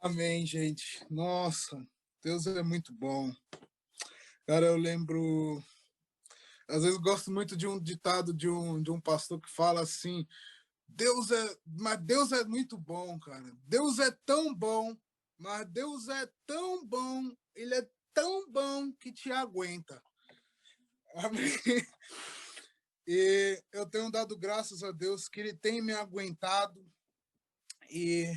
Amém, gente. Nossa, Deus é muito bom. Cara, eu lembro. Às vezes gosto muito de um ditado de um pastor que fala assim: Deus é muito bom, cara. Deus é tão bom, mas Deus é tão bom, ele é tão bom que te aguenta. Amém. E eu tenho dado graças a Deus que ele tem me aguentado e,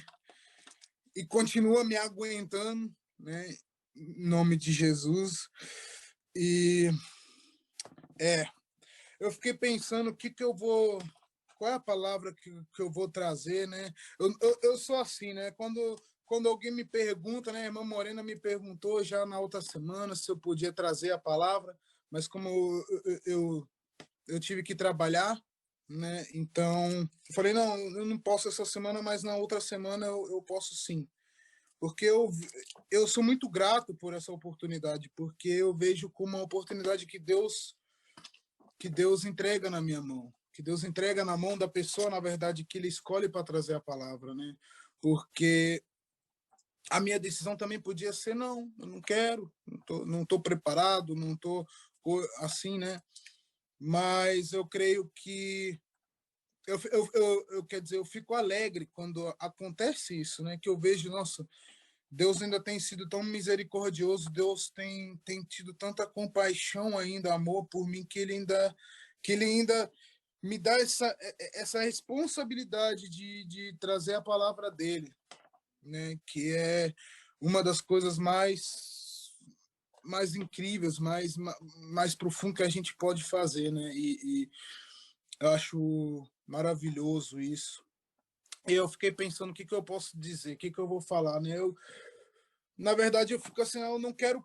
e continua me aguentando, né? Em nome de Jesus. E é, eu fiquei pensando o que que eu vou. Qual é a palavra que eu vou trazer, né? Eu sou assim, né? Quando alguém me pergunta, né? A irmã Morena me perguntou já na outra semana se eu podia trazer a palavra, mas como eu tive que trabalhar, né? Então, eu falei, não, eu não posso essa semana, mas na outra semana eu posso sim. Porque eu sou muito grato por essa oportunidade, porque eu vejo como uma oportunidade que Deus entrega na minha mão, que Deus entrega na mão da pessoa, na verdade, que ele escolhe para trazer a palavra, né? Porque a minha decisão também podia ser não, eu não quero, não tô preparado, não tô assim, né? Mas eu creio que quer dizer, eu fico alegre quando acontece isso, né? Que eu vejo, nossa, Deus ainda tem sido tão misericordioso, Deus tem tido tanta compaixão ainda, amor por mim, que ele ainda me dá essa responsabilidade de trazer a palavra dele, né? Que é uma das coisas mais incríveis, mais profundas que a gente pode fazer, né? E eu acho maravilhoso isso. E eu fiquei pensando o que que eu posso dizer, o que que eu vou falar, né? Na verdade, eu fico assim, eu não quero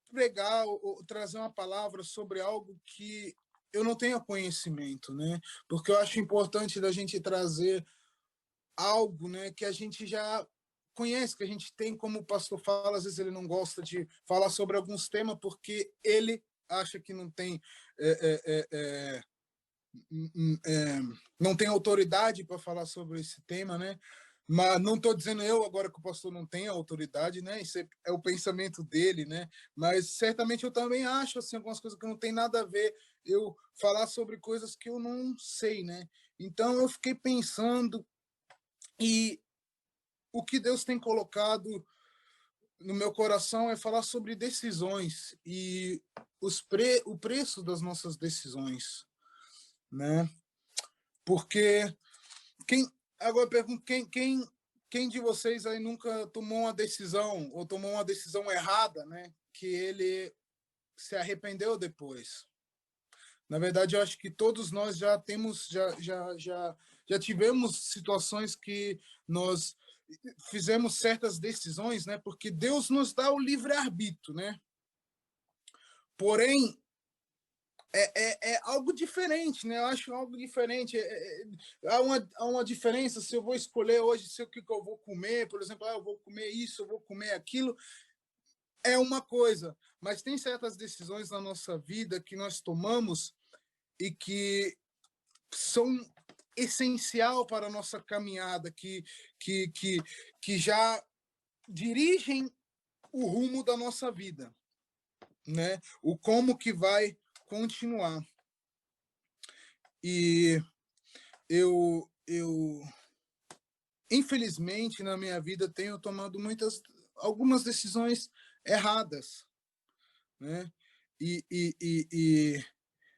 pregar ou trazer uma palavra sobre algo que eu não tenha conhecimento, né? Porque eu acho importante da gente trazer algo, né, que a gente já conhece, que a gente tem, como o pastor fala, às vezes ele não gosta de falar sobre alguns temas porque ele acha que não tem é, não tem autoridade para falar sobre esse tema, né? Mas não estou dizendo eu agora que o pastor não tem autoridade, né? Isso é o pensamento dele, né? Mas certamente eu também acho assim algumas coisas que não tem nada a ver eu falar sobre coisas que eu não sei, né? Então eu fiquei pensando e o que Deus tem colocado no meu coração é falar sobre decisões e o preço das nossas decisões, né? Porque quem, agora eu pergunto, quem de vocês aí nunca tomou uma decisão ou tomou uma decisão errada, né? Que ele se arrependeu depois. Na verdade, eu acho que todos nós já temos, já tivemos situações que nós fizemos certas decisões, né? Porque Deus nos dá o livre-arbítrio, né? Porém, é algo diferente, né? Eu acho algo diferente. Há uma diferença se eu vou escolher hoje se o que eu vou comer, por exemplo, eu vou comer isso, eu vou comer aquilo, é uma coisa. Mas tem certas decisões na nossa vida que nós tomamos e que são essencial para a nossa caminhada, que, que, que já dirigem o rumo da nossa vida, né? O como que vai continuar. E eu infelizmente na minha vida tenho tomado algumas decisões erradas, né?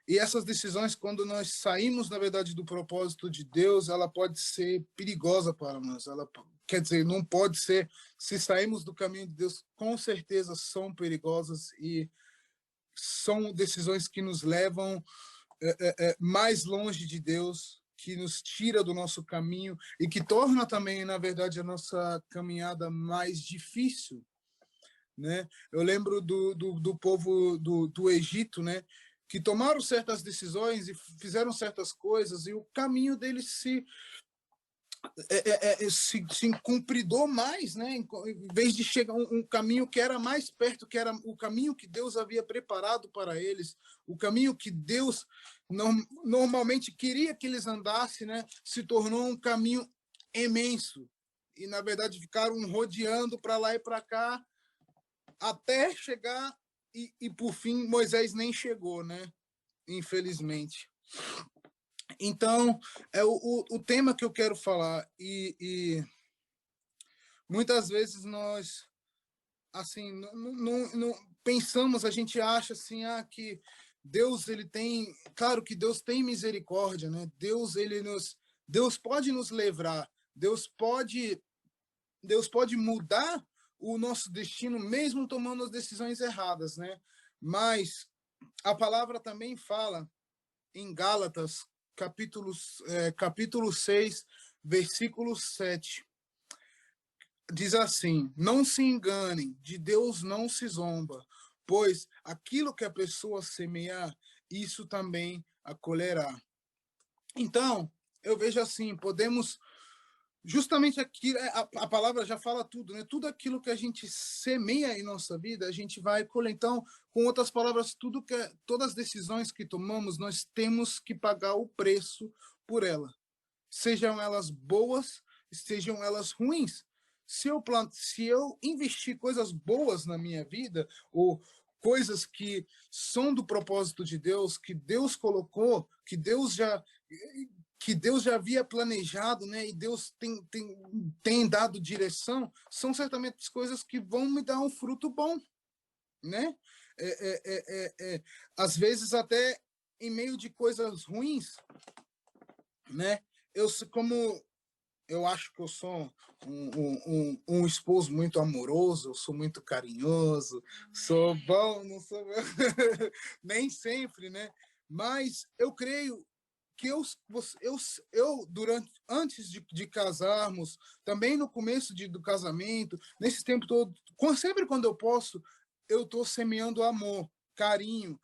E essas decisões, quando nós saímos na verdade do propósito de Deus, ela pode ser perigosa para nós. Ela quer dizer, não pode ser. Se saímos do caminho de Deus, com certeza são perigosas e são decisões que nos levam mais longe de Deus, que nos tira do nosso caminho e que torna também, na verdade, a nossa caminhada mais difícil, né? Eu lembro do povo do Egito, né? Que tomaram certas decisões e fizeram certas coisas e o caminho deles se cumpridou mais, né? Em vez de chegar um caminho que era mais perto, que era o caminho que Deus havia preparado para eles, o caminho que Deus normalmente queria que eles andassem, né? Se tornou um caminho imenso e na verdade ficaram rodeando para lá e para cá até chegar e por fim Moisés nem chegou, né? Infelizmente. Então, é o tema que eu quero falar e muitas vezes nós assim não pensamos, a gente acha assim que Deus ele tem, claro que Deus tem misericórdia, né? Deus pode nos livrar, Deus pode mudar o nosso destino mesmo tomando as decisões erradas, né? Mas a palavra também fala em Gálatas, capítulo 6, versículo 7. Diz assim: não se enganem, de Deus não se zomba, pois aquilo que a pessoa semear, isso também acolherá. Então, eu vejo assim, podemos justamente aqui, a palavra já fala tudo, né? Tudo aquilo que a gente semeia em nossa vida, a gente vai colher. Então, com outras palavras, todas as decisões que tomamos, nós temos que pagar o preço por ela. Sejam elas boas, sejam elas ruins. Se eu investir coisas boas na minha vida, ou coisas que são do propósito de Deus, que Deus colocou, que Deus já havia planejado, né? E Deus tem dado direção, são certamente coisas que vão me dar um fruto bom, né? Às vezes até em meio de coisas ruins, né? Como eu acho que eu sou um esposo muito amoroso, eu sou muito carinhoso, sou bom, não sou nem sempre, né? Mas eu creio que antes de casarmos, também no começo do casamento, nesse tempo todo, sempre quando eu posso, eu estou semeando amor, carinho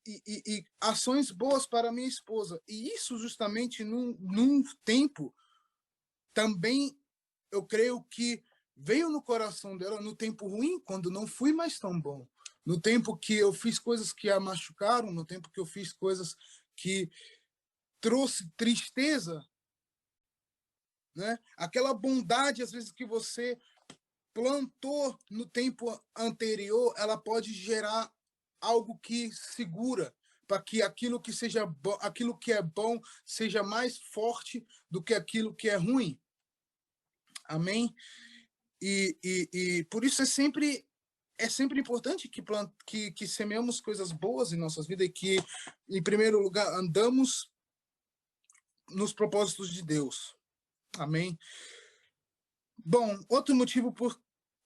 e ações boas para minha esposa. E isso justamente num tempo também, eu creio que veio no coração dela no tempo ruim, quando não fui mais tão bom. No tempo que eu fiz coisas que a machucaram, no tempo que eu fiz coisas que trouxe tristeza, né? Aquela bondade, às vezes, que você plantou no tempo anterior, ela pode gerar algo que segura para que aquilo que é bom seja mais forte do que aquilo que é ruim. Amém? E por isso é sempre importante que semeamos coisas boas em nossas vidas e que, em primeiro lugar, andamos nos propósitos de Deus. Amém? Bom, outro motivo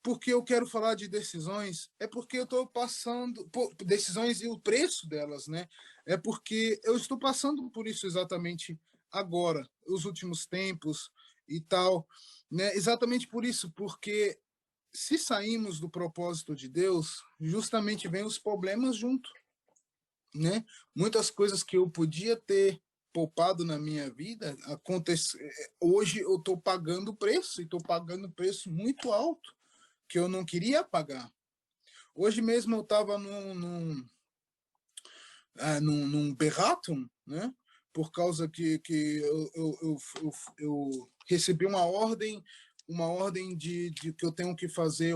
porque eu quero falar de decisões é porque eu estou passando por decisões e o preço delas, né? É porque eu estou passando por isso exatamente agora, os últimos tempos e tal, né? Exatamente por isso, porque se saímos do propósito de Deus, justamente vem os problemas junto, né? Muitas coisas que eu podia ter poupado na minha vida, hoje eu estou pagando o preço, e estou pagando um preço muito alto, que eu não queria pagar. Hoje mesmo eu estava num berratum, né? Por causa que eu recebi uma ordem de que eu tenho que fazer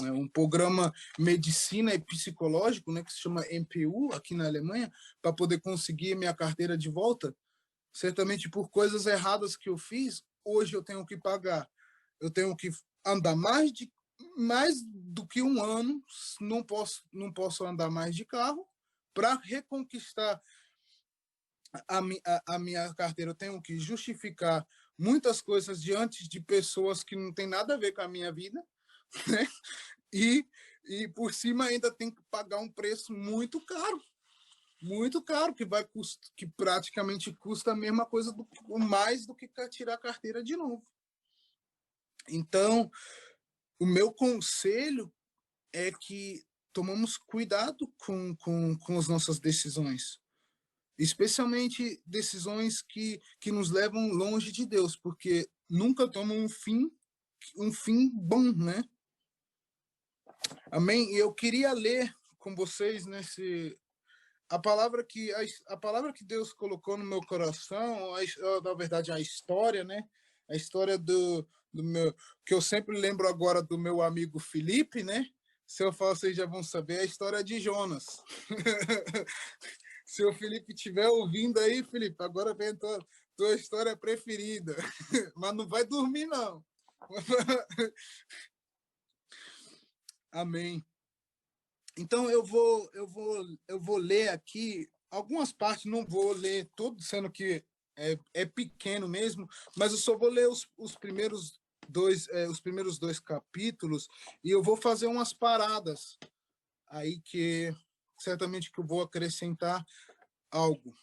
um programa medicina e psicológico, né, que se chama MPU aqui na Alemanha, para poder conseguir minha carteira de volta. Certamente por coisas erradas que eu fiz, hoje eu tenho que pagar. Eu tenho que andar mais do que um ano, não posso andar mais de carro para reconquistar a minha carteira. Eu tenho que justificar muitas coisas diante de pessoas que não têm nada a ver com a minha vida, né? E, e por cima ainda tem que pagar um preço muito caro, que praticamente custa a mesma coisa, mais do que tirar a carteira de novo. Então, o meu conselho é que tomamos cuidado com as nossas decisões, especialmente decisões que nos levam longe de Deus, porque nunca tomam um fim bom, né? Amém? E eu queria ler com vocês a palavra que Deus colocou no meu coração, na verdade a história, né? A história do meu, que eu sempre lembro agora do meu amigo Felipe, né? Se eu falar, vocês já vão saber a história de Jonas. Se o Felipe estiver ouvindo aí, Felipe, agora vem a tua história preferida. Mas não vai dormir, não. Amém. Então eu vou ler aqui algumas partes, não vou ler tudo, sendo que é pequeno mesmo, mas eu só vou ler os primeiros dois capítulos e eu vou fazer umas paradas aí que certamente que eu vou acrescentar algo.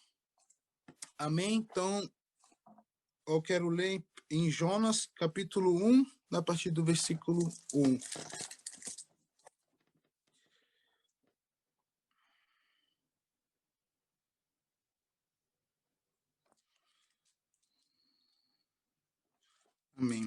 Amém? Então eu quero ler em Jonas, capítulo 1, a partir do versículo 1. Amém.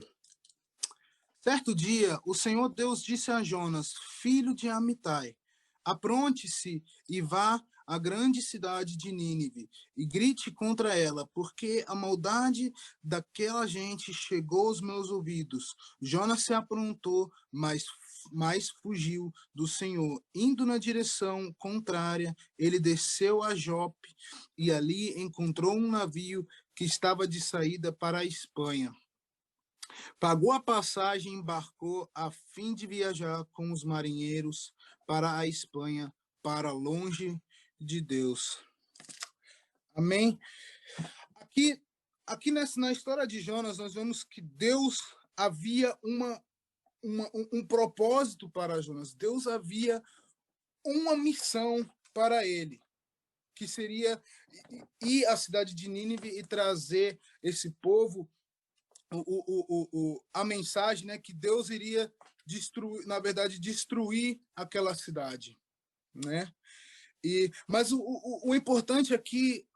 Certo dia, o Senhor Deus disse a Jonas, filho de Amitai, apronte-se e vá à grande cidade de Nínive e grite contra ela, porque a maldade daquela gente chegou aos meus ouvidos. Jonas se aprontou, mas fugiu do Senhor. Indo na direção contrária, ele desceu a Jope e ali encontrou um navio que estava de saída para a Espanha. Pagou a passagem e embarcou a fim de viajar com os marinheiros para a Espanha, para longe de Deus. Amém? Aqui, na história de Jonas, nós vemos que Deus havia um propósito para Jonas. Deus havia uma missão para ele, que seria ir à cidade de Nínive e trazer esse povo a mensagem, né, que Deus iria destruir, na verdade, destruir aquela cidade, né? Mas o importante aqui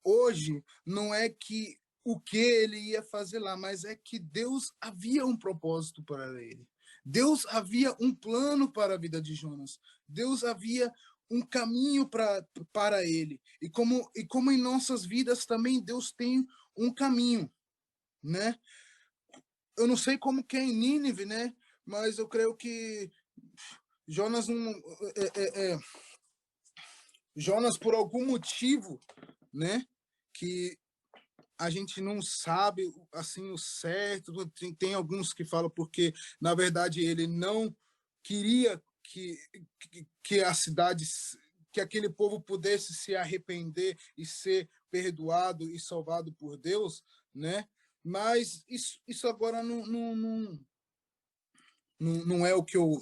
hoje não é que o que ele ia fazer lá, mas é que Deus havia um propósito para ele. Deus havia um plano para a vida de Jonas. Deus havia um caminho para ele. E como em nossas vidas também Deus tem um caminho, né? Eu não sei como que é em Nínive, né? Mas eu creio que Jonas não, Jonas por algum motivo, né? Que a gente não sabe assim o certo. Tem alguns que falam porque na verdade ele não queria que a cidade, que aquele povo pudesse se arrepender e ser perdoado e salvado por Deus, né? Mas isso agora não é o que eu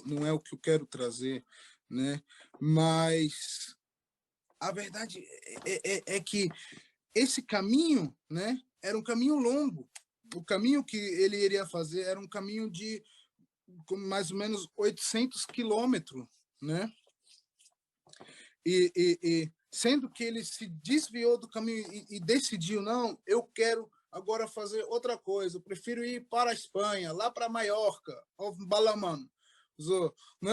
quero trazer, né? Mas a verdade é que esse caminho, né, era um caminho longo. O caminho que ele iria fazer era um caminho de mais ou menos 800 quilômetros, né? E sendo que ele se desviou do caminho e decidiu, não, eu quero agora fazer outra coisa, eu prefiro ir para a Espanha, lá para Maiorca, ou Balamano. Né?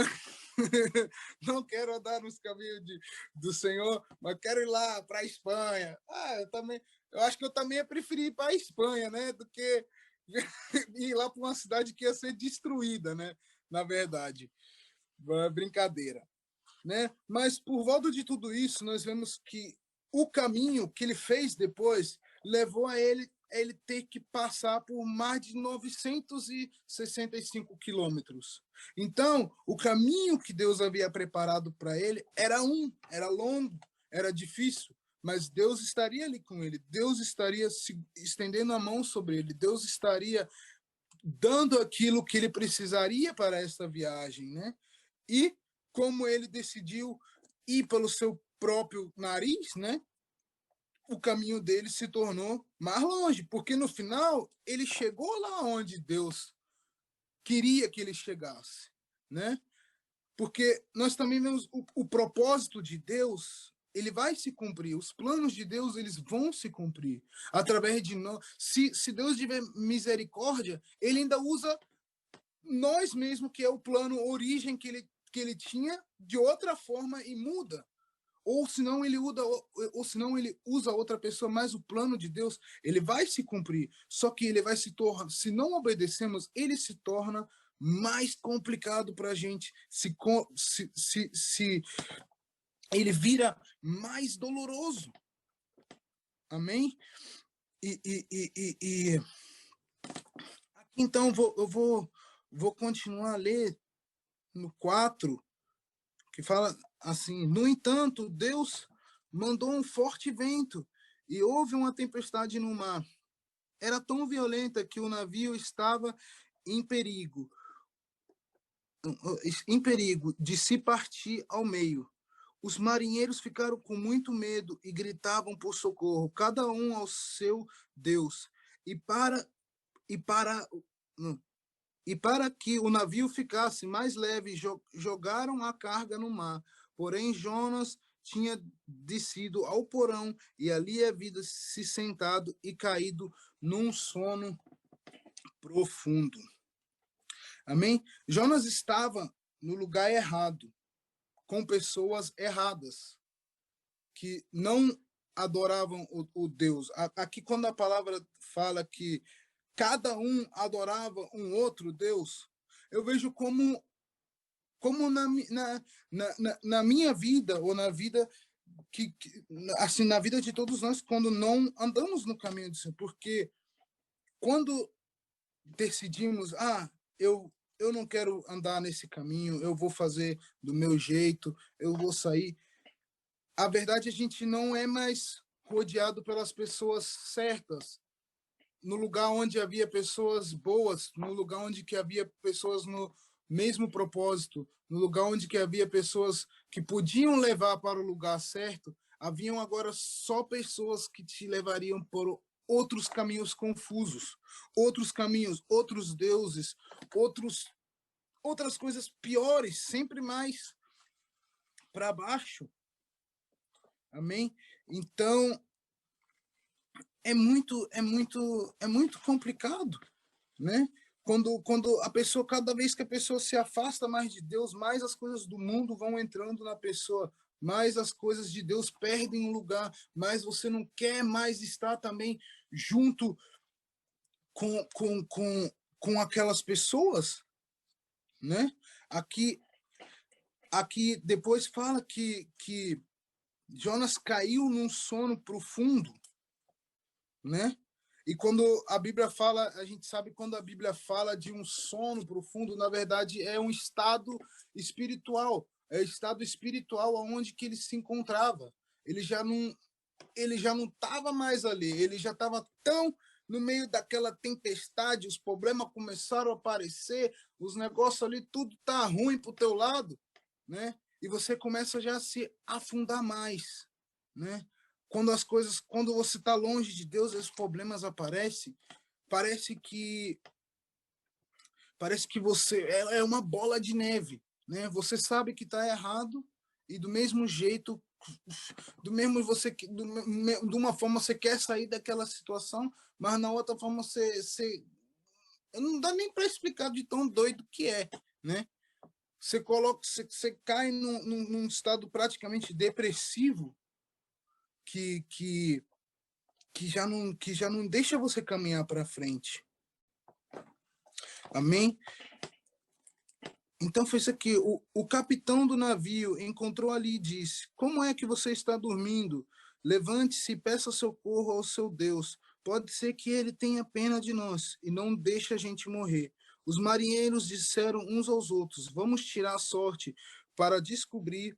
Não quero andar nos caminhos do Senhor, mas quero ir lá para a Espanha. Eu acho que eu também ia preferir ir para a Espanha, né, do que ir lá para uma cidade que ia ser destruída, né, na verdade. Brincadeira, né? Mas por volta de tudo isso, nós vemos que o caminho que ele fez depois levou a ele ter que passar por mais de 965 quilômetros. Então, o caminho que Deus havia preparado para ele era longo, era difícil, mas Deus estaria ali com ele, Deus estaria se estendendo a mão sobre ele, Deus estaria dando aquilo que ele precisaria para essa viagem, né? E como ele decidiu ir pelo seu próprio nariz, né? O caminho dele se tornou mais longe, porque no final ele chegou lá onde Deus queria que ele chegasse, né? Porque nós também vemos o propósito de Deus, ele vai se cumprir, os planos de Deus, eles vão se cumprir através de nós. Se Deus tiver misericórdia, ele ainda usa nós mesmos, que é o plano origem que ele tinha, de outra forma e muda. senão ele usa outra pessoa, mas o plano de Deus, ele vai se cumprir. Só que ele vai se tornar, se não obedecemos, ele se torna mais complicado para a gente, se ele vira mais doloroso. Amém? E aqui, então, eu vou continuar a ler no 4, que fala assim: no entanto, Deus mandou um forte vento e houve uma tempestade no mar. Era tão violenta que o navio estava em perigo, de se partir ao meio. Os marinheiros ficaram com muito medo e gritavam por socorro, cada um ao seu Deus. E para que o navio ficasse mais leve, jogaram a carga no mar. Porém, Jonas tinha descido ao porão e ali havia se sentado e caído num sono profundo. Amém? Jonas estava no lugar errado, com pessoas erradas, que não adoravam o Deus. Aqui, quando a palavra fala que cada um adorava um outro Deus, eu vejo como na minha vida, ou na vida assim, na vida de todos nós, quando não andamos no caminho do Senhor. Porque quando decidimos, eu não quero andar nesse caminho, eu vou fazer do meu jeito, eu vou sair. A verdade, a gente não é mais rodeado pelas pessoas certas, no lugar onde havia pessoas boas, no lugar onde que havia pessoas no mesmo propósito, no lugar onde que havia pessoas que podiam levar para o lugar certo, haviam agora só pessoas que te levariam por outros caminhos confusos, outros caminhos, outros deuses, outras coisas piores, sempre mais para baixo. Amém? Então, é muito complicado, né? Quando a pessoa, cada vez que a pessoa se afasta mais de Deus, mais as coisas do mundo vão entrando na pessoa, mais as coisas de Deus perdem o lugar, mais você não quer mais estar também junto com aquelas pessoas, né? Aqui depois fala que Jonas caiu num sono profundo, né? E quando a Bíblia fala, a gente sabe, quando a Bíblia fala de um sono profundo, na verdade é um estado espiritual, é o estado espiritual aonde que ele se encontrava. Ele já não estava mais ali, ele já estava tão no meio daquela tempestade, os problemas começaram a aparecer, os negócios ali, tudo tá ruim pro teu lado, né? E você começa já a se afundar mais, né? Quando você está longe de Deus, os problemas aparecem, parece que você é uma bola de neve, né? Você sabe que está errado e do mesmo jeito, de uma forma você quer sair daquela situação, mas na outra forma você não dá nem para explicar de tão doido que é, né? Você cai num estado praticamente depressivo que já não deixa você caminhar para frente. Amém? Então foi isso aqui. O capitão do navio encontrou ali e disse: como é que você está dormindo? Levante-se e peça socorro ao seu Deus. Pode ser que ele tenha pena de nós e não deixe a gente morrer. Os marinheiros disseram uns aos outros: vamos tirar a sorte para descobrir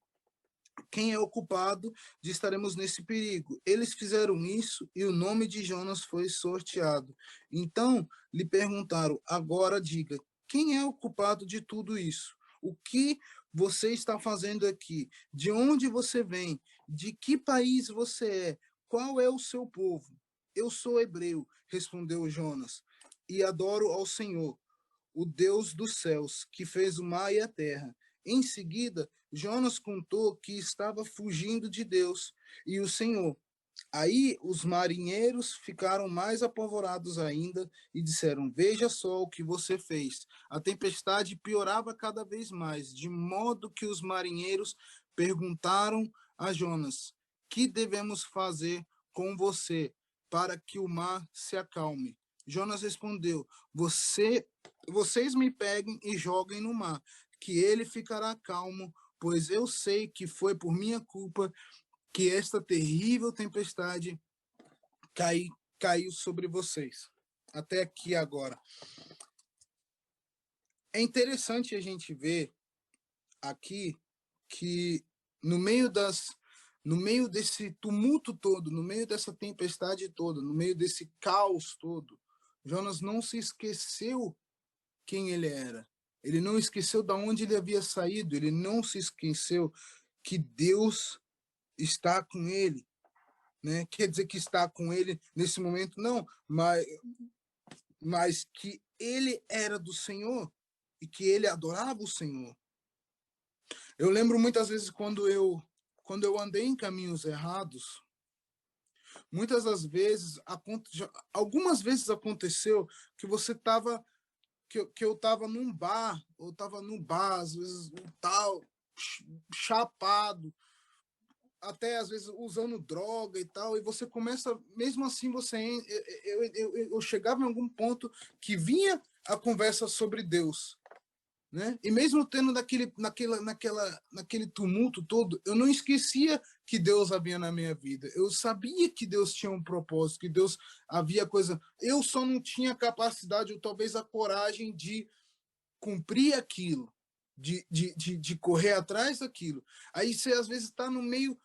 quem é o culpado de estaremos nesse perigo. Eles fizeram isso e o nome de Jonas foi sorteado. Então lhe perguntaram: agora diga, quem é o culpado de tudo isso? O que você está fazendo aqui? De onde você vem? De que país você é? Qual é o seu povo? Eu sou hebreu, respondeu Jonas, e adoro ao Senhor, o Deus dos céus, que fez o mar e a terra. Em seguida, Jonas contou que estava fugindo de Deus e o Senhor. Aí os marinheiros ficaram mais apavorados ainda e disseram: veja só o que você fez. A tempestade piorava cada vez mais, de modo que os marinheiros perguntaram a Jonas: que devemos fazer com você para que o mar se acalme? Jonas respondeu: vocês me peguem e joguem no mar, que ele ficará calmo, pois eu sei que foi por minha culpa que esta terrível tempestade caiu sobre vocês. Até aqui agora. É interessante a gente ver aqui que no meio desse tumulto todo, no meio dessa tempestade toda, no meio desse caos todo, Jonas não se esqueceu quem ele era. Ele não esqueceu de onde ele havia saído, ele não se esqueceu que Deus está com ele, né? Quer dizer que está com ele nesse momento, não, mas que ele era do Senhor e que ele adorava o Senhor. Eu lembro muitas vezes quando eu andei em caminhos errados, muitas das vezes, algumas vezes aconteceu que você estava que eu estava num bar, ou estava no bar, às vezes tal, chapado, até às vezes usando droga e tal, e você começa, mesmo assim, eu chegava em algum ponto que vinha a conversa sobre Deus, né? E mesmo tendo naquele tumulto todo, eu não esquecia que Deus havia na minha vida. Eu sabia que Deus tinha um propósito, que Deus havia coisa. Eu só não tinha capacidade, ou talvez a coragem de cumprir aquilo, de correr atrás daquilo. Aí você às vezes está no meio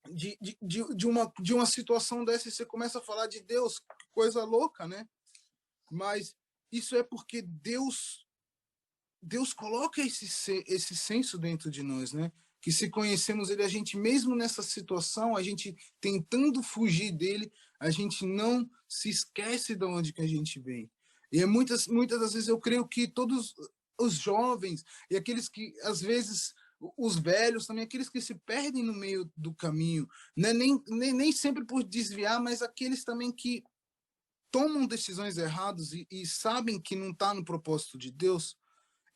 de uma situação dessa e você começa a falar de Deus, coisa louca, né? Mas isso é porque Deus coloca esse senso dentro de nós, né? Que se conhecemos ele, a gente mesmo nessa situação, a gente tentando fugir dele, a gente não se esquece de onde que a gente vem. E muitas das vezes eu creio que todos os jovens e aqueles que às vezes os velhos também, aqueles que se perdem no meio do caminho, né? Nem sempre por desviar, mas aqueles também que tomam decisões erradas e sabem que não está no propósito de Deus,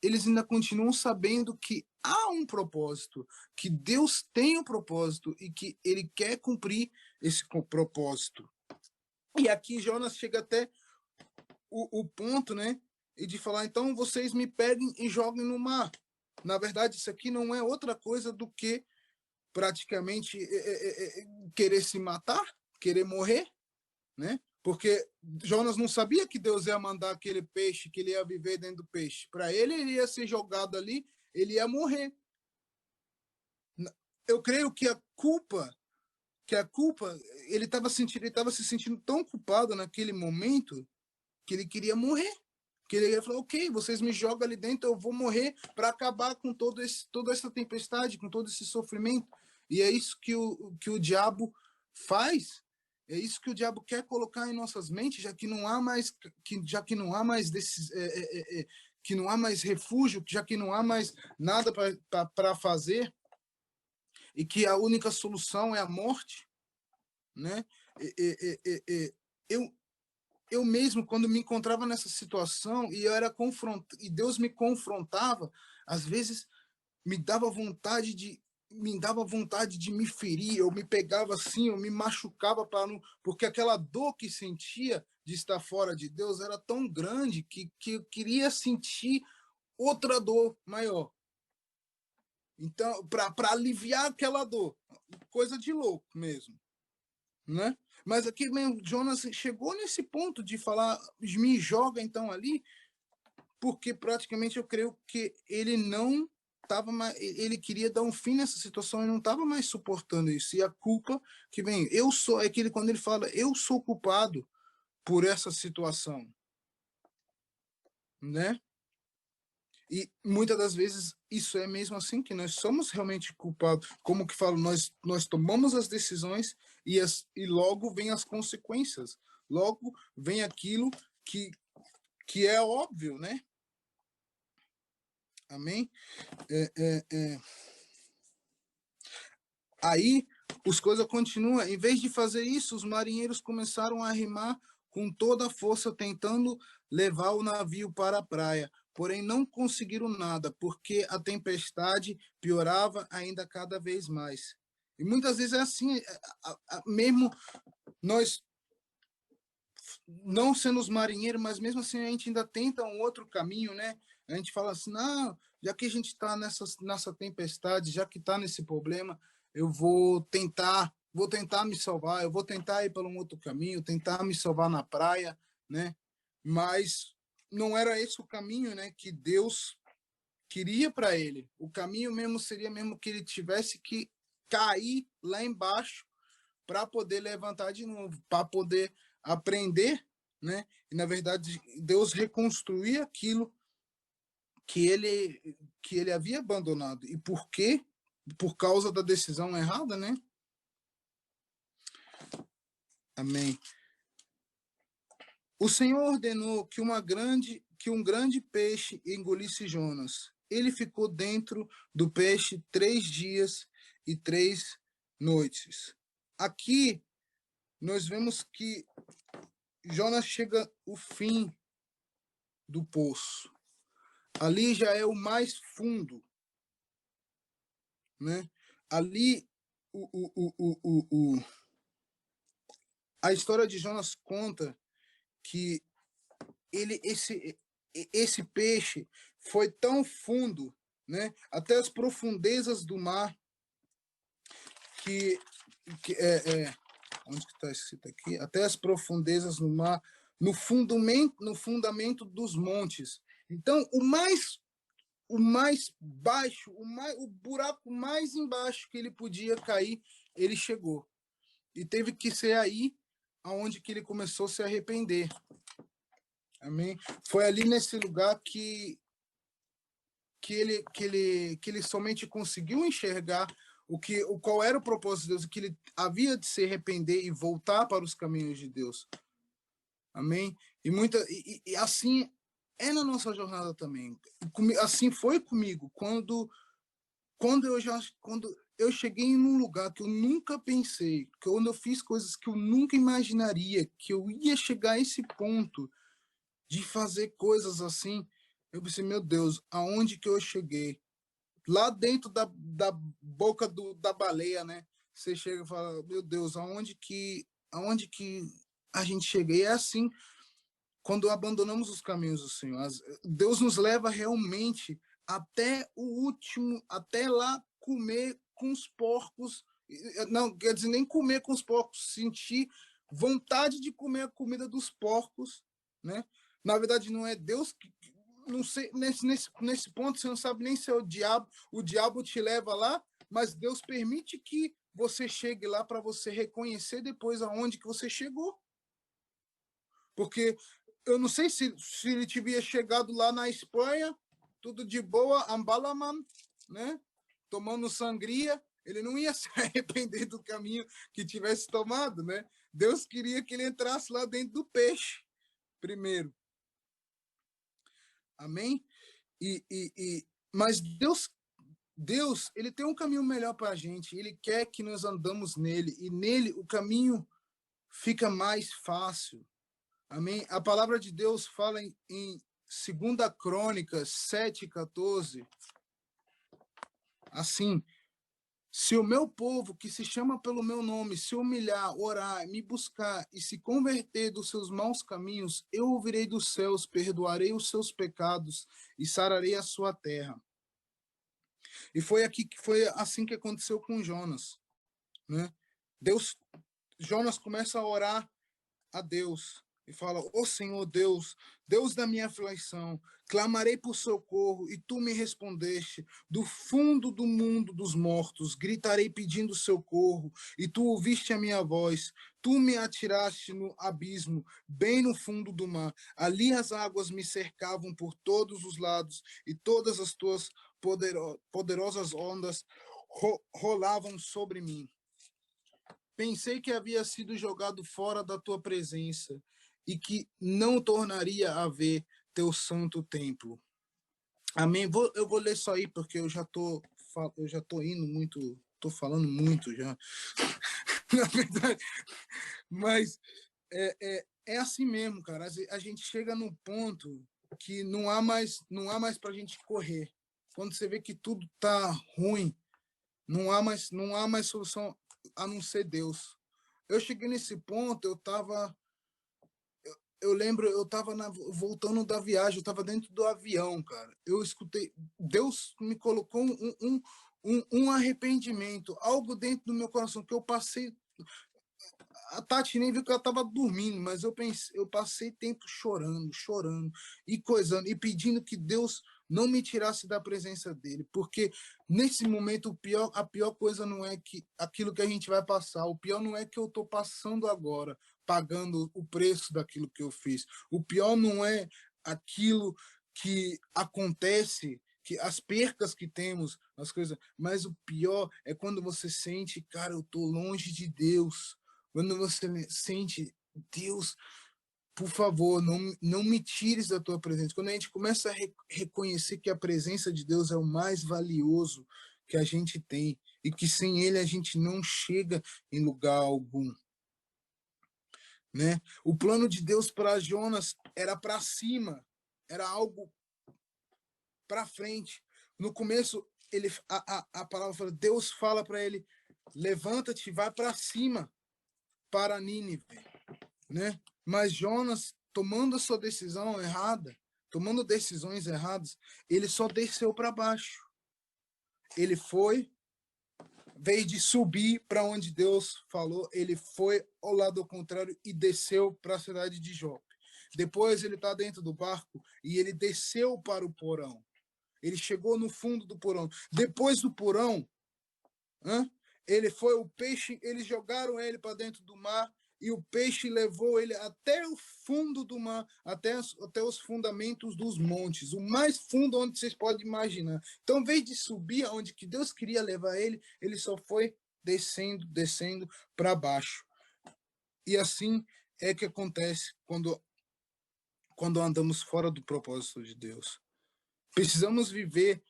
eles ainda continuam sabendo que há um propósito, que Deus tem um propósito e que ele quer cumprir esse propósito. E aqui Jonas chega até o ponto, né, e de falar, então vocês me peguem e joguem no mar. Na verdade, isso aqui não é outra coisa do que praticamente querer se matar, querer morrer, né? Porque Jonas não sabia que Deus ia mandar aquele peixe, que ele ia viver dentro do peixe. Para ele, ele ia ser jogado ali, ele ia morrer. Eu creio que ele estava se sentindo tão culpado naquele momento que ele queria morrer. Que ele ia falar, ok, vocês me jogam ali dentro, eu vou morrer para acabar com toda essa tempestade, com todo esse sofrimento. E é isso que o diabo faz. É isso que o diabo quer colocar em nossas mentes, já que não há mais que não há mais refúgio, já que não há mais nada para fazer e que a única solução é a morte, né? Eu eu mesmo, quando me encontrava nessa situação e eu era e Deus me confrontava, às vezes me dava vontade de me ferir, eu me pegava assim, eu me machucava para não, porque aquela dor que sentia de estar fora de Deus era tão grande que eu queria sentir outra dor maior. Então, para aliviar aquela dor, coisa de louco mesmo, né? Mas aqui mesmo, Jonas chegou nesse ponto de falar, me joga então ali, porque praticamente eu creio que ele não estava mais, ele queria dar um fim nessa situação e não estava mais suportando isso. E a culpa que vem, é aquele quando ele fala, eu sou culpado por essa situação, né? E muitas das vezes isso é mesmo assim, que nós somos realmente culpados. Como que falo, nós tomamos as decisões e logo vem as consequências. Logo vem aquilo que é óbvio, né? Amém? Aí as coisas continuam. Em vez de fazer isso, os marinheiros começaram a remar com toda a força, tentando levar o navio para a praia. porém não conseguiram nada, porque a tempestade piorava ainda cada vez mais. E muitas vezes é assim, mesmo nós não sendo os marinheiros, mas mesmo assim a gente ainda tenta um outro caminho, né? A gente fala assim, não, já que a gente está nessa tempestade, já que está nesse problema, eu vou tentar me salvar, eu vou tentar ir por um outro caminho, tentar me salvar na praia, né? Mas não era esse o caminho, né, que Deus queria para ele. O caminho mesmo seria mesmo que ele tivesse que cair lá embaixo para poder levantar de novo, para poder aprender, né? E na verdade Deus reconstruir aquilo que ele havia abandonado. E por quê? Por causa da decisão errada, né? Amém. O Senhor ordenou que um grande peixe engolisse Jonas. Ele ficou dentro do peixe 3 dias e 3 noites. Aqui nós vemos que Jonas chega ao fim do poço. Ali já é o mais fundo, né? Ali a história de Jonas conta que esse peixe foi tão fundo, né? Até as profundezas do mar que onde que está escrito aqui? Até as profundezas do mar, no fundamento dos montes. Então, o mais baixo, o buraco mais embaixo que ele podia cair, ele chegou. E teve que ser aí aonde que ele começou a se arrepender. Amém? Foi ali nesse lugar que ele somente conseguiu enxergar qual era o propósito de Deus, que ele havia de se arrepender e voltar para os caminhos de Deus. Amém? E assim é na nossa jornada também. Assim foi comigo quando eu cheguei em um lugar que eu nunca pensei, quando eu fiz coisas que eu nunca imaginaria que eu ia chegar a esse ponto de fazer coisas assim. Eu pensei, meu Deus, aonde que eu cheguei? Lá dentro da boca da baleia, né? Você chega e fala, meu Deus, aonde que a gente chega? E é assim, quando abandonamos os caminhos do Senhor. Deus nos leva realmente até o último, até lá comer com os porcos. Não, quer dizer, nem comer com os porcos, sentir vontade de comer a comida dos porcos, né? Na verdade, não é Deus que. Não sei, nesse ponto, você não sabe nem se é o diabo te leva lá, mas Deus permite que você chegue lá para você reconhecer depois aonde que você chegou. Porque eu não sei se ele tivia chegado lá na Espanha, tudo de boa, ambalaman, né? Tomando sangria, ele não ia se arrepender do caminho que tivesse tomado, né? Deus queria que ele entrasse lá dentro do peixe primeiro. Amém? Mas Deus, ele tem um caminho melhor para a gente. Ele quer que nós andamos nele. E nele o caminho fica mais fácil. Amém? A palavra de Deus fala em 2 Crônicas 7:14, assim: se o meu povo, que se chama pelo meu nome, se humilhar, orar, me buscar e se converter dos seus maus caminhos, eu ouvirei dos céus, perdoarei os seus pecados e sararei a sua terra. E foi assim que aconteceu com Jonas, né? Jonas começa a orar a Deus e fala: ó Senhor Deus, Deus da minha aflição, clamarei por socorro e tu me respondeste. Do fundo do mundo dos mortos gritarei pedindo socorro e tu ouviste a minha voz. Tu me atiraste no abismo, bem no fundo do mar. Ali as águas me cercavam por todos os lados e todas as tuas poderosas ondas rolavam sobre mim. Pensei que havia sido jogado fora da tua presença e que não tornaria a ver teu santo templo. Amém. Eu vou ler só aí porque eu já tô indo muito, tô falando muito já. Na verdade, mas é assim mesmo, cara. A gente chega num ponto que não há mais para a gente correr. Quando você vê que tudo tá ruim, não há mais solução a não ser Deus. Eu cheguei nesse ponto, eu lembro, eu estava voltando da viagem, eu estava dentro do avião, cara. Eu escutei, Deus me colocou um arrependimento, algo dentro do meu coração que eu passei. A Tati nem viu que ela estava dormindo, mas eu passei tempo chorando e coisando e pedindo que Deus não me tirasse da presença dele, porque nesse momento a pior coisa não é que aquilo que a gente vai passar, o pior não é que eu estou passando agora, pagando o preço daquilo que eu fiz. O pior não é aquilo que acontece, que as percas que temos, as coisas, mas o pior é quando você sente, cara, eu estou longe de Deus. Quando você sente, Deus, por favor, não me tires da tua presença. Quando a gente começa a reconhecer que a presença de Deus é o mais valioso que a gente tem e que sem ele a gente não chega em lugar algum, né? O plano de Deus para Jonas era para cima, era algo para frente. No começo, a palavra fala, Deus fala para ele, levanta-te, vai para cima, para Nínive, né? Mas Jonas, tomando a sua decisão errada, tomando decisões erradas, ele só desceu para baixo. Ele foi, em vez de subir para onde Deus falou, ele foi ao lado contrário e desceu para a cidade de Jope. Depois ele está dentro do barco e ele desceu para o porão. Ele chegou no fundo do porão. Depois do porão, ele foi o peixe, eles jogaram ele para dentro do mar e o peixe levou ele até o fundo do mar, até os fundamentos dos montes, o mais fundo onde vocês podem imaginar. Então, em vez de subir aonde que Deus queria levar ele, ele só foi descendo para baixo. E assim é que acontece quando andamos fora do propósito de Deus. Precisamos viver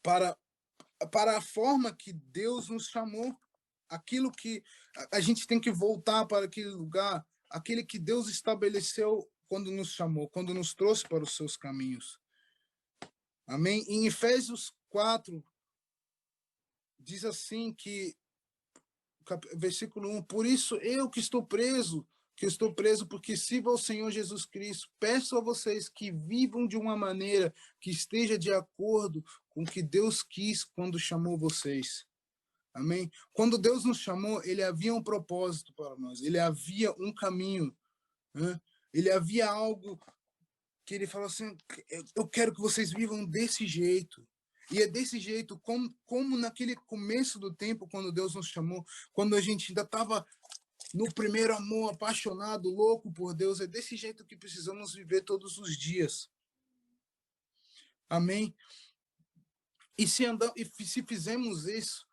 para a forma que Deus nos chamou, aquilo que a gente tem que voltar para aquele lugar, aquele que Deus estabeleceu quando nos chamou, quando nos trouxe para os seus caminhos. Amém? Em Efésios 4, diz assim que, versículo 1, por isso eu que estou preso porque sirvo ao Senhor Jesus Cristo, peço a vocês que vivam de uma maneira que esteja de acordo com o que Deus quis quando chamou vocês. Amém? Quando Deus nos chamou, ele havia um propósito para nós, ele havia um caminho, né? Ele havia algo que ele falou assim, eu quero que vocês vivam desse jeito. E é desse jeito, como naquele começo do tempo, quando Deus nos chamou, quando a gente ainda estava no primeiro amor, apaixonado, louco por Deus, é desse jeito que precisamos viver todos os dias. Amém? E se fizermos isso,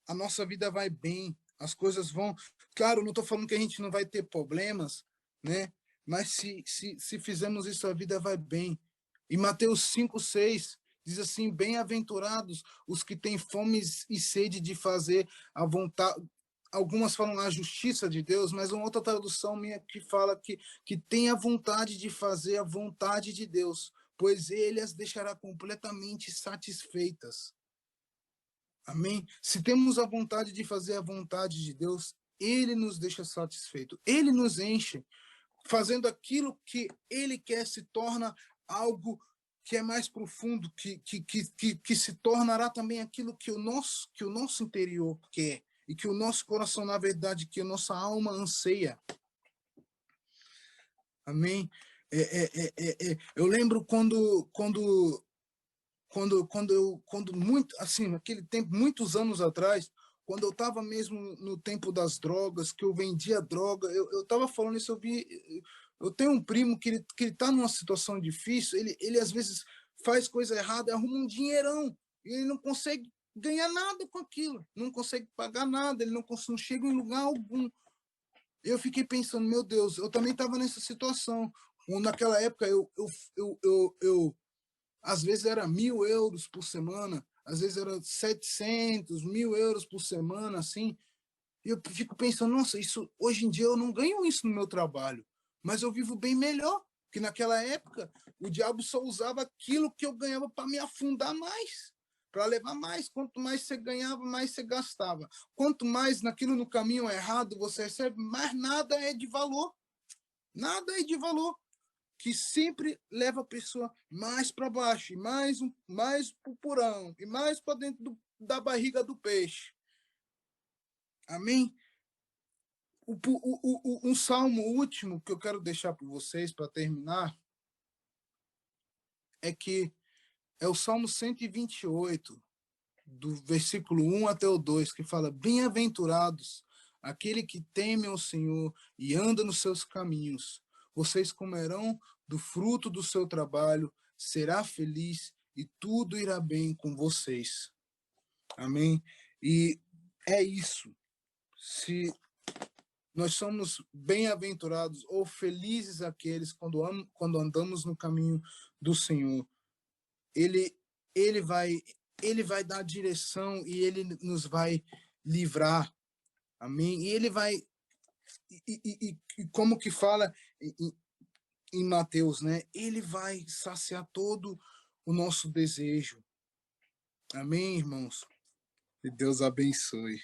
a nossa vida vai bem, as coisas vão... Claro, não estou falando que a gente não vai ter problemas, né? Mas se fizermos isso, a vida vai bem. E Mateus 5:6 diz assim, bem-aventurados os que têm fome e sede de fazer a vontade... Algumas falam a justiça de Deus, mas uma outra tradução minha que fala que tem a vontade de fazer a vontade de Deus, pois ele as deixará completamente satisfeitas. Amém? Se temos a vontade de fazer a vontade de Deus, ele nos deixa satisfeito. Ele nos enche. Fazendo aquilo que ele quer se torna algo que é mais profundo, que se tornará também aquilo que o nosso interior quer e que o nosso coração, na verdade, que a nossa alma anseia. Amém? Eu lembro quando muito, assim, naquele tempo, muitos anos atrás, quando eu estava mesmo no tempo das drogas, que eu vendia droga, eu estava falando isso, eu tenho um primo que ele tá numa situação difícil, ele às vezes faz coisa errada, arruma um dinheirão, e ele não consegue ganhar nada com aquilo, não consegue pagar nada, ele não chega em lugar algum. Eu fiquei pensando, meu Deus, eu também estava nessa situação. Naquela época, eu às vezes era 1.000 euros por semana, às vezes era 700, 1.000 euros por semana, assim. E eu fico pensando, nossa, isso hoje em dia eu não ganho isso no meu trabalho, mas eu vivo bem melhor. Que naquela época o diabo só usava aquilo que eu ganhava para me afundar mais, para levar mais. Quanto mais você ganhava, mais você gastava. Quanto mais naquilo no caminho errado você recebe, mais nada é de valor. Nada é de valor. Que sempre leva a pessoa mais para baixo, e mais para o porão, e mais para dentro da barriga do peixe. Amém? Um salmo último que eu quero deixar para vocês, para terminar, é que é o Salmo 128, do versículo 1 até o 2, que fala: Bem-aventurados aquele que teme ao Senhor e anda nos seus caminhos. Vocês comerão do fruto do seu trabalho, será feliz e tudo irá bem com vocês. Amém? E é isso. Se nós somos bem-aventurados ou felizes aqueles quando andamos no caminho do Senhor. Ele, ele vai ele vai dar direção e ele nos vai livrar. Amém? E ele vai e como que fala em Mateus, né? Ele vai saciar todo o nosso desejo. Amém, irmãos? Que Deus abençoe.